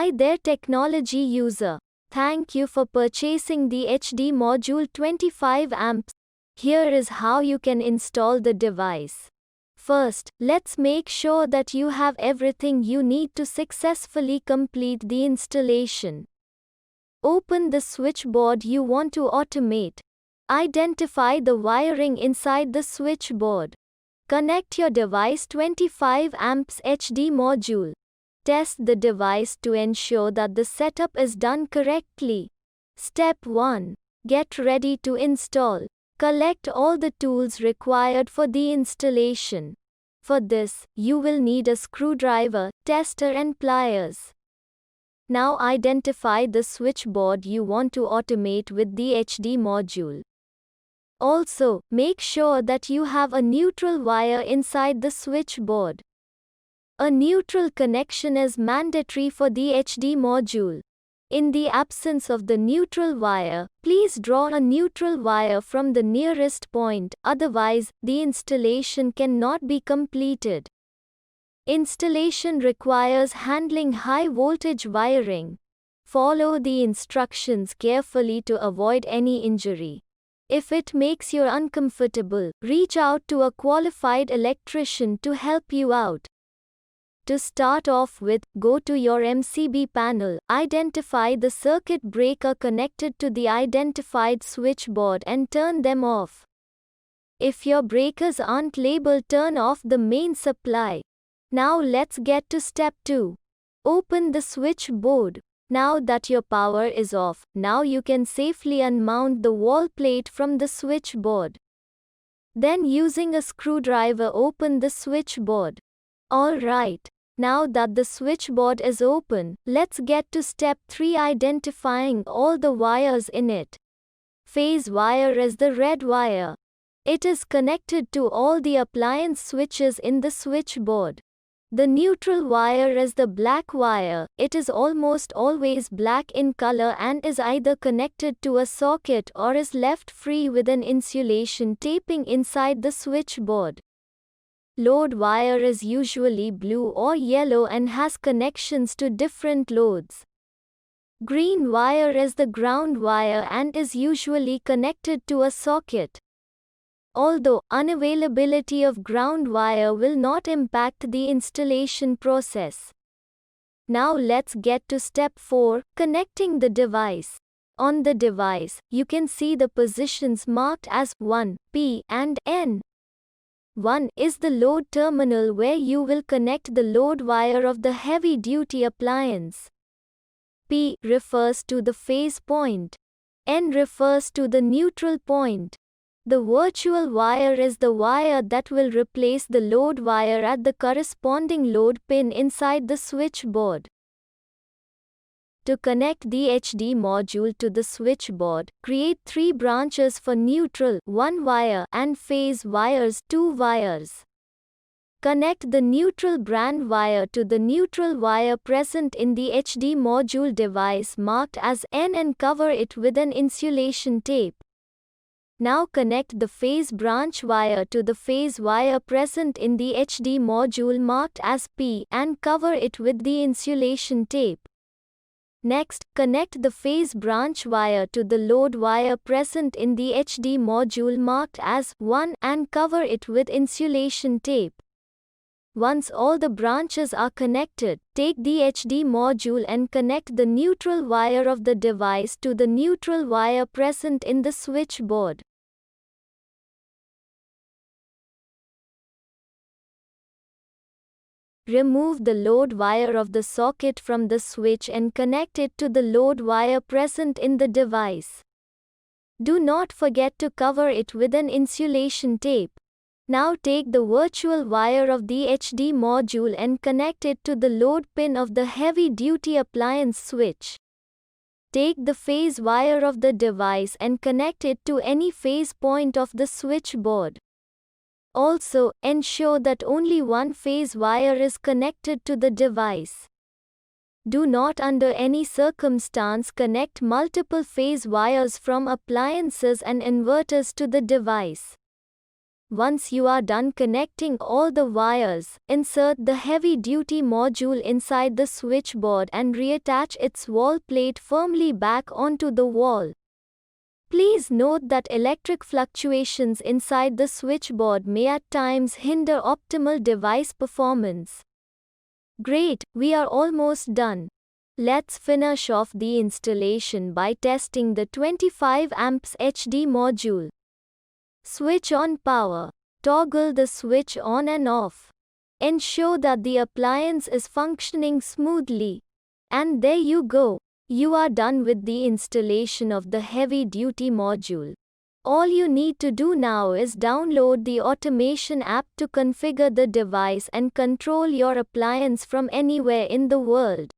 Hi there technology user. Thank you for purchasing the HD module 25 amps. Here is how you can install the device. First, let's make sure that you have everything you need to successfully complete the installation. Open the switchboard you want to automate. Identify the wiring inside the switchboard. Connect your device 25 amps HD module. Test the device to ensure that the setup is done correctly. Step 1. Get ready to install. Collect all the tools required for the installation. For this, you will need a screwdriver, tester and pliers. Now identify the switchboard you want to automate with the HD module. Also, make sure that you have a neutral wire inside the switchboard. A neutral connection is mandatory for the HD module. In the absence of the neutral wire, please draw a neutral wire from the nearest point, otherwise, the installation cannot be completed. Installation requires handling high voltage wiring. Follow the instructions carefully to avoid any injury. If it makes you uncomfortable, reach out to a qualified electrician to help you out. To start off with, go to your MCB panel, identify the circuit breaker connected to the identified switchboard and turn them off. If your breakers aren't labeled, turn off the main supply. Now let's get to step 2. Open the switchboard. Now that your power is off, now you can safely unmount the wall plate from the switchboard. Then using a screwdriver open the switchboard. Alright, now that the switchboard is open, let's get to step 3, identifying all the wires in it. Phase wire is the red wire. It is connected to all the appliance switches in the switchboard. The neutral wire is the black wire. It is almost always black in color and is either connected to a socket or is left free with an insulation taping inside the switchboard. Load wire is usually blue or yellow and has connections to different loads. Green wire is the ground wire and is usually connected to a socket. Although unavailability of ground wire will not impact the installation process. Now let's get to step 4, connecting the device. On the device, you can see the positions marked as 1, P and N. 1 is the load terminal where you will connect the load wire of the heavy-duty appliance. P refers to the phase point. N refers to the neutral point. The virtual wire is the wire that will replace the load wire at the corresponding load pin inside the switchboard. To connect the HD module to the switchboard, create 3 branches for neutral, 1 wire, and phase wires, 2 wires. Connect the neutral brand wire to the neutral wire present in the HD module device marked as N and cover it with an insulation tape. Now connect the phase branch wire to the phase wire present in the HD module marked as P and cover it with the insulation tape. Next, connect the phase branch wire to the load wire present in the HD module marked as 1 and cover it with insulation tape. Once all the branches are connected, take the HD module and connect the neutral wire of the device to the neutral wire present in the switchboard. Remove the load wire of the socket from the switch and connect it to the load wire present in the device. Do not forget to cover it with an insulation tape. Now take the virtual wire of the HD module and connect it to the load pin of the heavy-duty appliance switch. Take the phase wire of the device and connect it to any phase point of the switchboard. Also, ensure that only one phase wire is connected to the device. Do not under any circumstance connect multiple phase wires from appliances and inverters to the device. Once you are done connecting all the wires, insert the heavy-duty module inside the switchboard and reattach its wall plate firmly back onto the wall. Please note that electric fluctuations inside the switchboard may at times hinder optimal device performance. Great, we are almost done. Let's finish off the installation by testing the 25 amps HD module. Switch on power. Toggle the switch on and off. Ensure that the appliance is functioning smoothly. And there you go. You are done with the installation of the heavy-duty module. All you need to do now is download the automation app to configure the device and control your appliance from anywhere in the world.